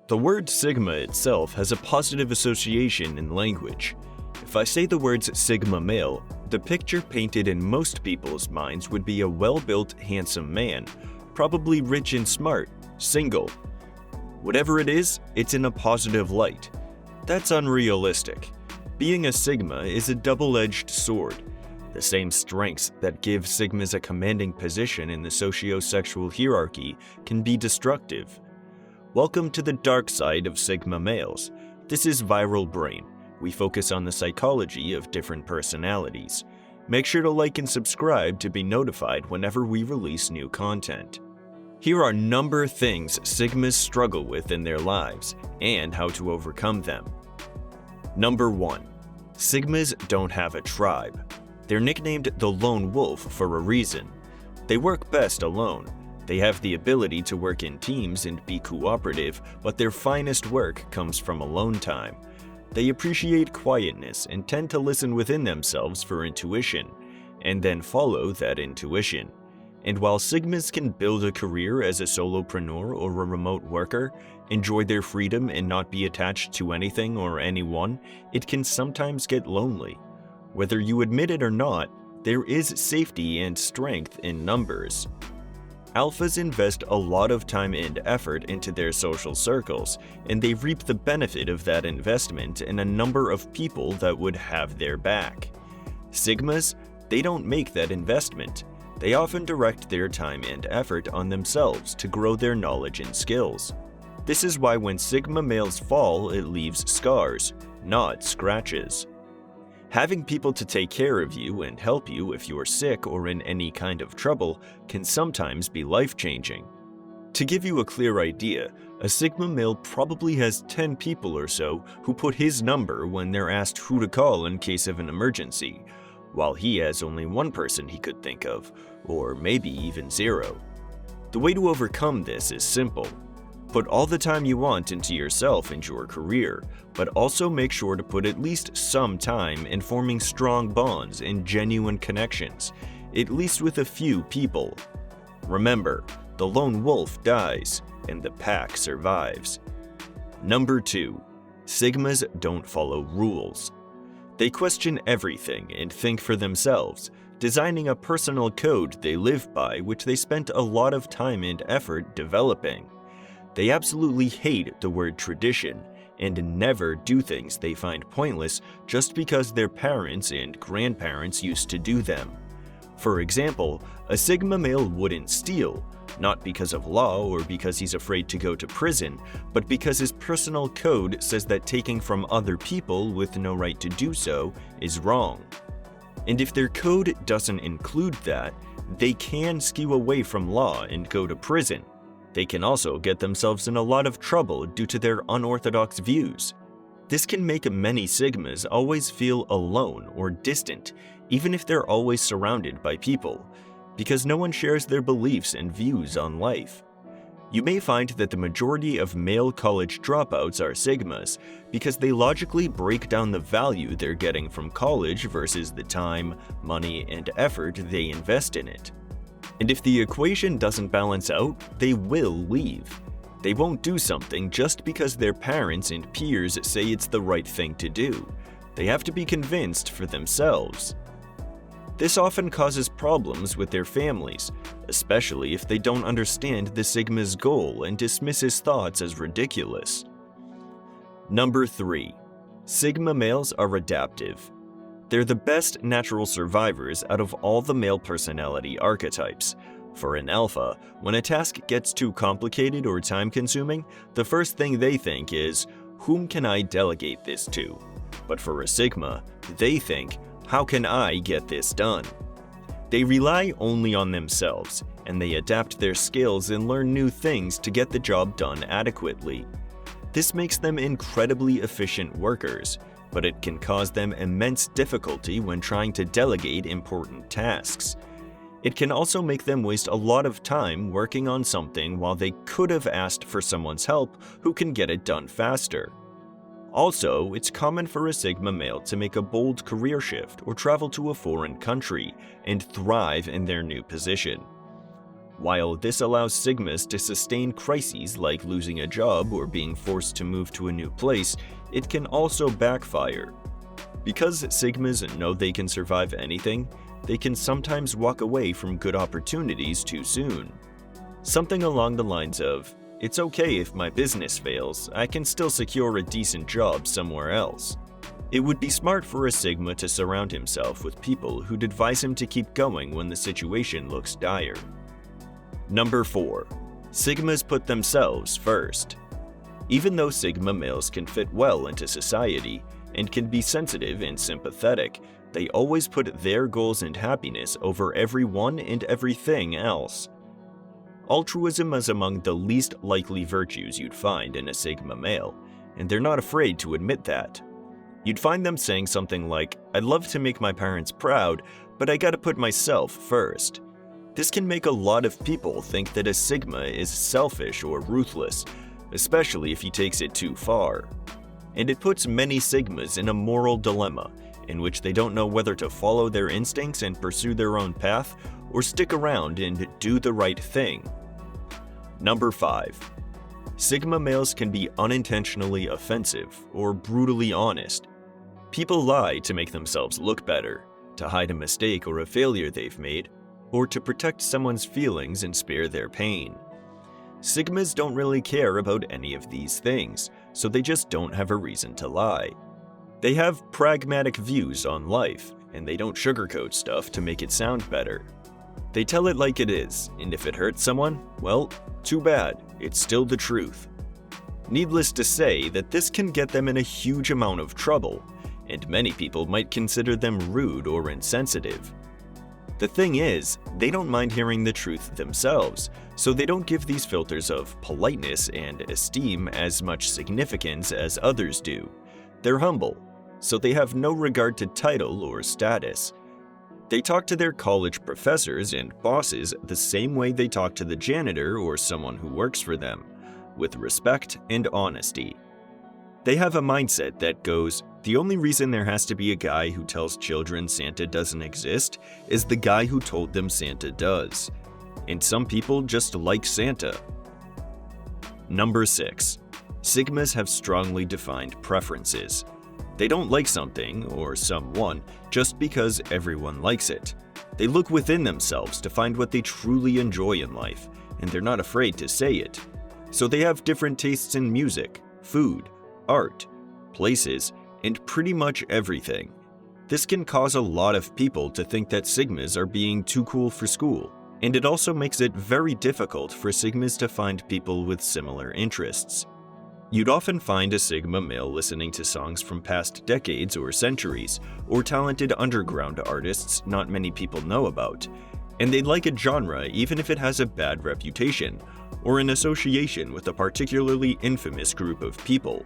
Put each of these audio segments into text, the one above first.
The word sigma itself has a positive association in language. If I say the words sigma male, the picture painted in most people's minds would be a well-built, handsome man, probably rich and smart, single. Whatever it is, it's in a positive light. That's unrealistic. Being a sigma is a double-edged sword. The same strengths that give sigmas a commanding position in the socio-sexual hierarchy can be destructive. Welcome to the dark side of sigma males. This is Viral Brain. We focus on the psychology of different personalities. Make sure to like and subscribe to be notified whenever we release new content. Here are number things sigmas struggle with in their lives and how to overcome them. Number 1. Sigmas don't have a tribe. They're nicknamed the lone wolf for a reason. They work best alone. They have the ability to work in teams and be cooperative, but their finest work comes from alone time. They appreciate quietness and tend to listen within themselves for intuition, and then follow that intuition. And while sigmas can build a career as a solopreneur or a remote worker, enjoy their freedom and not be attached to anything or anyone, it can sometimes get lonely. Whether you admit it or not, there is safety and strength in numbers. Alphas invest a lot of time and effort into their social circles, and they reap the benefit of that investment in a number of people that would have their back. Sigmas, they don't make that investment. They often direct their time and effort on themselves to grow their knowledge and skills. This is why when sigma males fall, it leaves scars, not scratches. Having people to take care of you and help you if you're sick or in any kind of trouble can sometimes be life-changing. To give you a clear idea, a sigma male probably has 10 people or so who put his number when they're asked who to call in case of an emergency, while he has only one person he could think of, or maybe even 0. The way to overcome this is simple. Put all the time you want into yourself and your career, but also make sure to put at least some time in forming strong bonds and genuine connections, at least with a few people. Remember, the lone wolf dies and the pack survives. Number 2. Sigmas don't follow rules. They question everything and think for themselves, designing a personal code they live by which they spent a lot of time and effort developing. They absolutely hate the word tradition and never do things they find pointless just because their parents and grandparents used to do them. For example, a sigma male wouldn't steal, not because of law or because he's afraid to go to prison, but because his personal code says that taking from other people with no right to do so is wrong. And if their code doesn't include that, they can skew away from law and go to prison. They can also get themselves in a lot of trouble due to their unorthodox views. This can make many sigmas always feel alone or distant, even if they're always surrounded by people, because no one shares their beliefs and views on life. You may find that the majority of male college dropouts are sigmas because they logically break down the value they're getting from college versus the time, money, and effort they invest in it. And if the equation doesn't balance out, they will leave. They won't do something just because their parents and peers say it's the right thing to do. They have to be convinced for themselves. This often causes problems with their families, especially if they don't understand the sigma's goal and dismiss his thoughts as ridiculous. Number 3. Sigma males are adaptive. They're the best natural survivors out of all the male personality archetypes. For an alpha, when a task gets too complicated or time-consuming, the first thing they think is, whom can I delegate this to? But for a sigma, they think, how can I get this done? They rely only on themselves, and they adapt their skills and learn new things to get the job done adequately. This makes them incredibly efficient workers, but it can cause them immense difficulty when trying to delegate important tasks. It can also make them waste a lot of time working on something while they could have asked for someone's help who can get it done faster. Also, it's common for a sigma male to make a bold career shift or travel to a foreign country and thrive in their new position. While this allows Sigmas to sustain crises like losing a job or being forced to move to a new place, it can also backfire. Because Sigmas know they can survive anything, they can sometimes walk away from good opportunities too soon. Something along the lines of, "It's okay if my business fails, I can still secure a decent job somewhere else." It would be smart for a Sigma to surround himself with people who'd advise him to keep going when the situation looks dire. Number 4. Sigmas put themselves first. Even though Sigma males can fit well into society and can be sensitive and sympathetic, they always put their goals and happiness over everyone and everything else. Altruism is among the least likely virtues you'd find in a Sigma male, and they're not afraid to admit that. You'd find them saying something like, "I'd love to make my parents proud, but I gotta put myself first." This can make a lot of people think that a Sigma is selfish or ruthless, especially if he takes it too far. And it puts many Sigmas in a moral dilemma, in which they don't know whether to follow their instincts and pursue their own path, or stick around and do the right thing. Number 5. Sigma males can be unintentionally offensive or brutally honest. People lie to make themselves look better, to hide a mistake or a failure they've made, or to protect someone's feelings and spare their pain. Sigmas don't really care about any of these things, so they just don't have a reason to lie. They have pragmatic views on life, and they don't sugarcoat stuff to make it sound better. They tell it like it is, and if it hurts someone, well, too bad, it's still the truth. Needless to say that this can get them in a huge amount of trouble, and many people might consider them rude or insensitive. The thing is, they don't mind hearing the truth themselves, so they don't give these filters of politeness and esteem as much significance as others do. They're humble, so they have no regard to title or status. They talk to their college professors and bosses the same way they talk to the janitor or someone who works for them, with respect and honesty. They have a mindset that goes, the only reason there has to be a guy who tells children Santa doesn't exist is the guy who told them Santa does. And some people just like Santa. Number 6. Sigmas have strongly defined preferences. They don't like something or someone just because everyone likes it. They look within themselves to find what they truly enjoy in life, and they're not afraid to say it. So they have different tastes in music, food, art, places, and pretty much everything. This can cause a lot of people to think that Sigmas are being too cool for school, and it also makes it very difficult for Sigmas to find people with similar interests. You'd often find a Sigma male listening to songs from past decades or centuries, or talented underground artists not many people know about, and they'd like a genre even if it has a bad reputation, or an association with a particularly infamous group of people,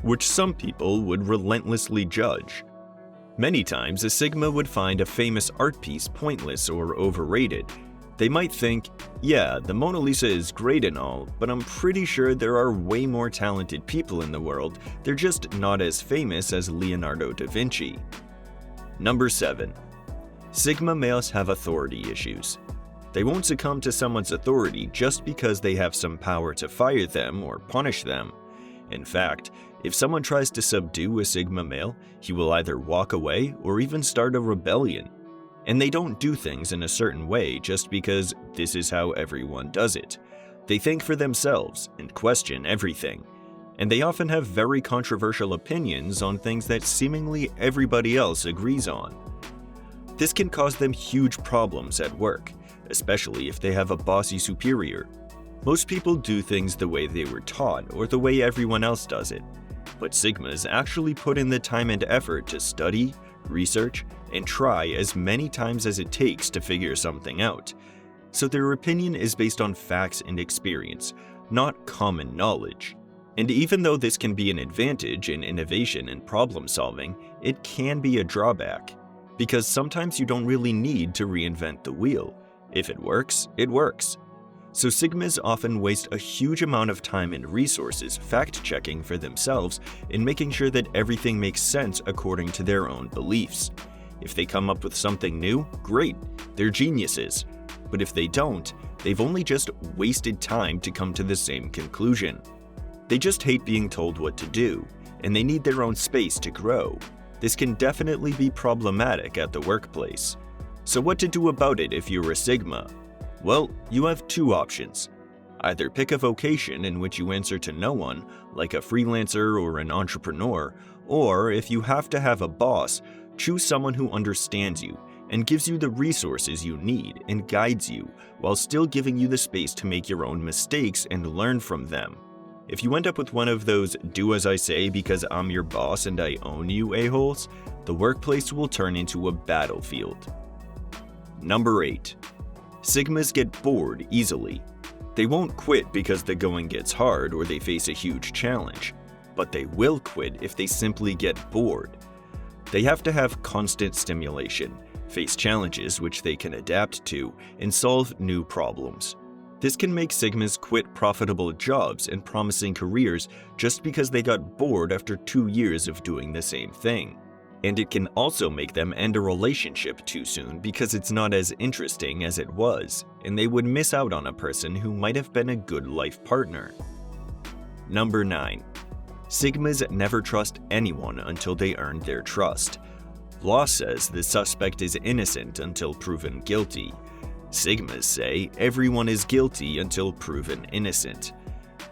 which some people would relentlessly judge. Many times, a Sigma would find a famous art piece pointless or overrated. They might think, yeah, the Mona Lisa is great and all, but I'm pretty sure there are way more talented people in the world, they're just not as famous as Leonardo da Vinci. Number 7. Sigma males have authority issues. They won't succumb to someone's authority just because they have some power to fire them or punish them. In fact, if someone tries to subdue a Sigma male, he will either walk away or even start a rebellion. And they don't do things in a certain way just because this is how everyone does it. They think for themselves and question everything. And they often have very controversial opinions on things that seemingly everybody else agrees on. This can cause them huge problems at work, especially if they have a bossy superior. Most people do things the way they were taught or the way everyone else does it. But Sigmas actually put in the time and effort to study, research, and try as many times as it takes to figure something out. So their opinion is based on facts and experience, not common knowledge. And even though this can be an advantage in innovation and problem solving, it can be a drawback. Because sometimes you don't really need to reinvent the wheel. If it works, it works. So Sigmas often waste a huge amount of time and resources fact-checking for themselves and making sure that everything makes sense according to their own beliefs. If they come up with something new, great, they're geniuses. but if they don't, they've only just wasted time to come to the same conclusion. They just hate being told what to do, and they need their own space to grow. This can definitely be problematic at the workplace. So what to do about it if you're a Sigma? Well, you have two options. Either pick a vocation in which you answer to no one, like a freelancer or an entrepreneur, or if you have to have a boss, choose someone who understands you and gives you the resources you need and guides you while still giving you the space to make your own mistakes and learn from them. If you end up with one of those do as I say because I'm your boss and I own you a-holes, the workplace will turn into a battlefield. Number 8. Sigmas get bored easily. They won't quit because the going gets hard or they face a huge challenge, but they will quit if they simply get bored. They have to have constant stimulation, face challenges which they can adapt to, and solve new problems. This can make Sigmas quit profitable jobs and promising careers just because they got bored after 2 years of doing the same thing. And it can also make them end a relationship too soon because it's not as interesting as it was, and they would miss out on a person who might have been a good life partner. Number 9. Sigmas never trust anyone until they earn their trust. Law says the suspect is innocent until proven guilty. Sigmas say everyone is guilty until proven innocent.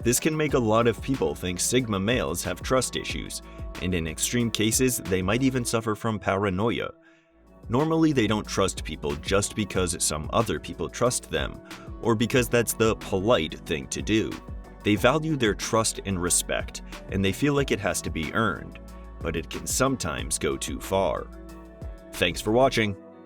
This can make a lot of people think Sigma males have trust issues, and in extreme cases, they might even suffer from paranoia. Normally, they don't trust people just because some other people trust them, or because that's the polite thing to do. They value their trust and respect, and they feel like it has to be earned, but it can sometimes go too far. Thanks for watching.